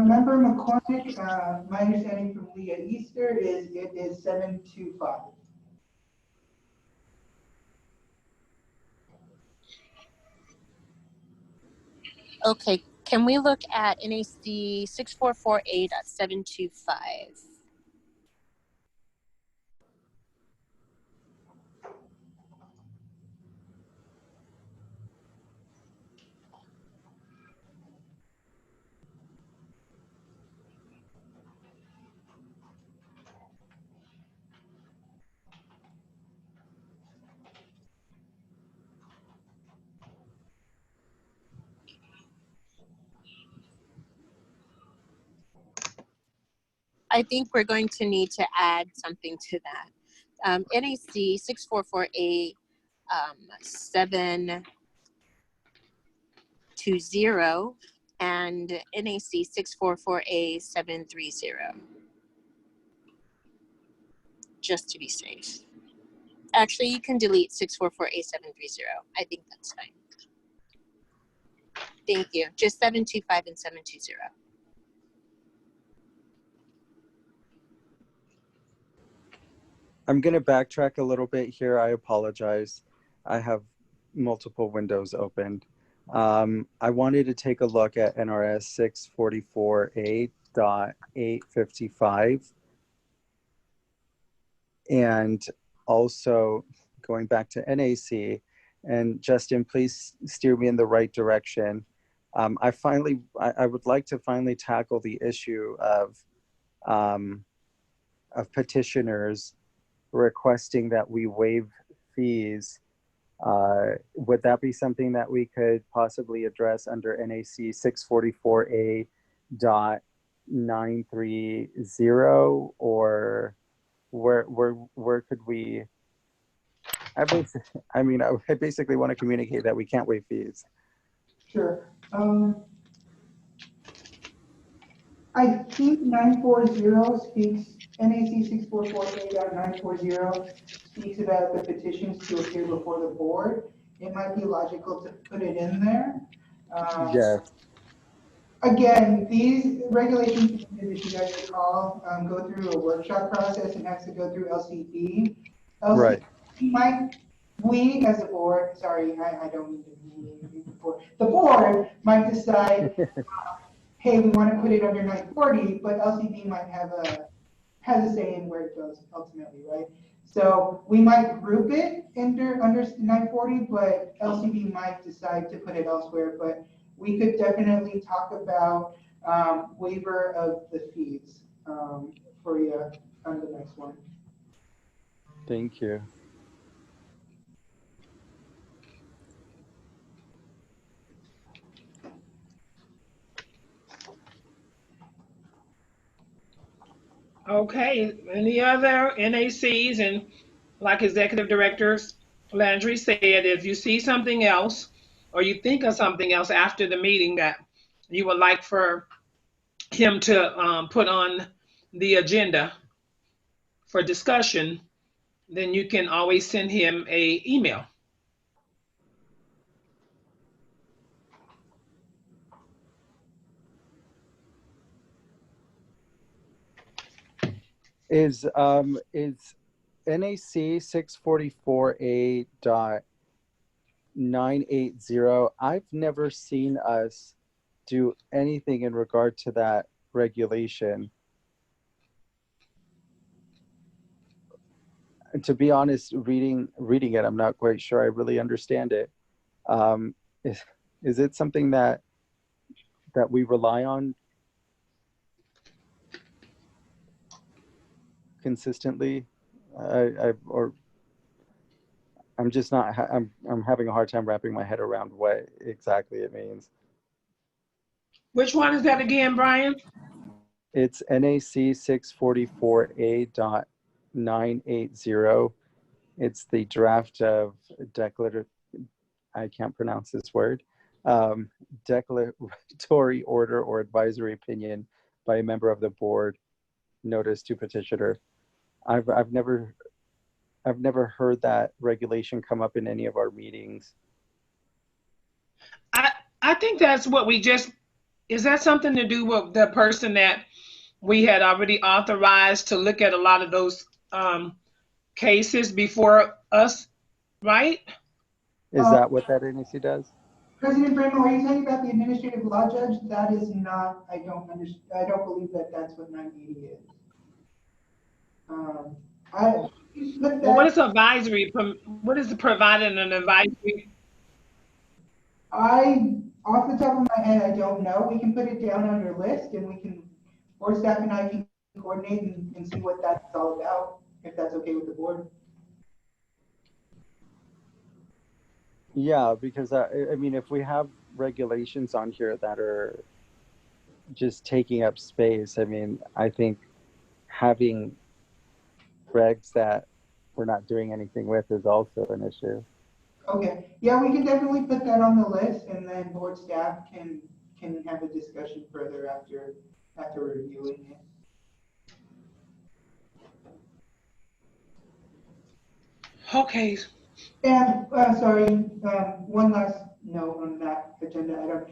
Member McCormick, my understanding from Leah Easter is it is 725. Okay, can we look at NAC 644A.725? I think we're going to need to add something to that. NAC 644A 720 and NAC 644A 730, just to be safe. Actually, you can delete 644A 730. I think that's fine. Thank you. Just 725 and 720. I'm going to backtrack a little bit here. I apologize. I have multiple windows opened. I wanted to take a look at NRS 644A.855. And also going back to NAC, and Justin, please steer me in the right direction. I would like to finally tackle the issue of petitioners requesting that we waive fees. Would that be something that we could possibly address under NAC 644A.930, or where could we? I basically want to communicate that we can't waive fees. Sure. I think 940 speaks, NAC 644A.940 speaks about the petitions to appear before the board. It might be logical to put it in there. Yes. Again, these regulations, if you guys recall, go through a workshop process and has to go through LCD. Right. We as a board, sorry, I don't mean to be before. The board might decide, hey, we want to put it under 940, but LCD might has a say in where it goes ultimately, right? So we might group it under 940, but LCD might decide to put it elsewhere. But we could definitely talk about waiver of the fees for you on the next one. Thank you. Okay, any other NACs? And like Executive Director Landry said, if you see something else or you think of something else after the meeting that you would like for him to put on the agenda for discussion, then you can always send him an email. Is NAC 644A.980? I've never seen us do anything in regard to that regulation. And to be honest, reading it, I'm not quite sure I really understand it. Is it something that we rely on consistently? I'm just not. I'm having a hard time wrapping my head around what exactly it means. Which one is that again, Brian? It's NAC 644A.980. It's the draft of I can't pronounce this word. Declaratory order or advisory opinion by a member of the board, notice to petitioner. I've never heard that regulation come up in any of our meetings. I think that's what we just, is that something to do with the person that we had already authorized to look at a lot of those cases before us, right? Is that what that NAC does? President Bramwell, are you talking about the administrative law judge? That is not, I don't believe that that's what 980 is. Well, what is advisory? What is providing an advisory? Off the top of my head, I don't know. We can put it down on your list and we can, or staff and I can coordinate and see what that's all about, if that's okay with the board. Yeah, because I mean, if we have regulations on here that are just taking up space, I mean, I think having regs that we're not doing anything with is also an issue. Okay, yeah, we can definitely put that on the list, and then board staff can have a discussion further after reviewing it. Okay. And, sorry, one last note on that agenda item.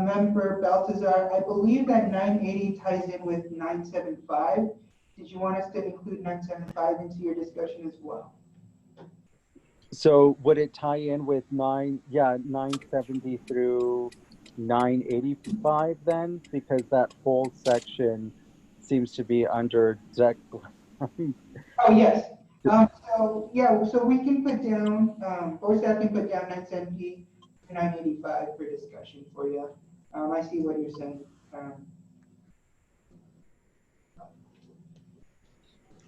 Member Baltazar, I believe that 980 ties in with 975. Did you want us to include 975 into your discussion as well? So would it tie in with 970 through 985 then? Because that whole section seems to be under Oh, yes. So, yeah, so we can put down, board staff can put down 970 to 985 for discussion for you. I see what you're saying.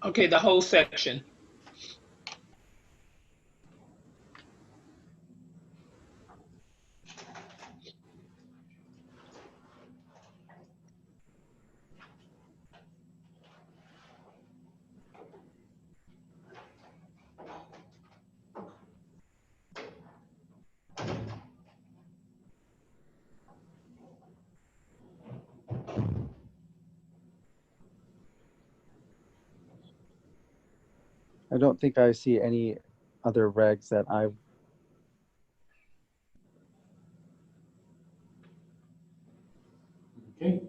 Okay, the whole section. I don't think I see any other regs that I Okay.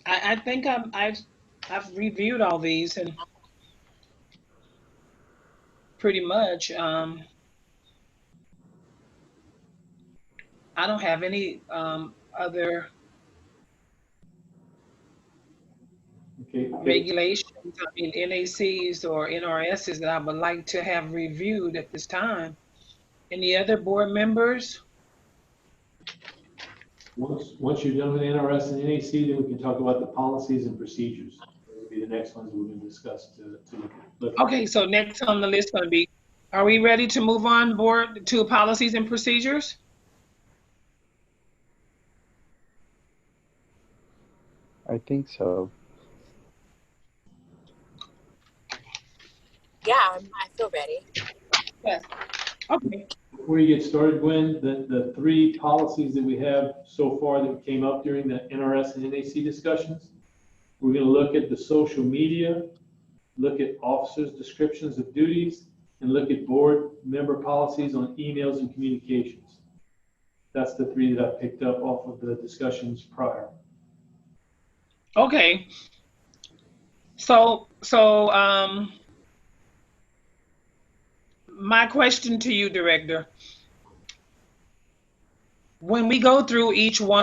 I think I've reviewed all these and pretty much I don't have any other regulations, I mean NACs or NRSs that I would like to have reviewed at this time. Any other board members? Once you're done with NRS and NAC, then we can talk about the policies and procedures. Those will be the next ones we're going to discuss to look at. Okay, so next on the list going to be, are we ready to move on board to policies and procedures? I think so. Yeah, I feel ready. Yes. Okay. Before you get started, Gwen, the three policies that we have so far that came up during the NRS and NAC discussions, we're going to look at the social media, look at officers' descriptions of duties, and look at board member policies on emails and communications. That's the three that I picked up off of the discussions prior. Okay. So my question to you, Director, when we go through each one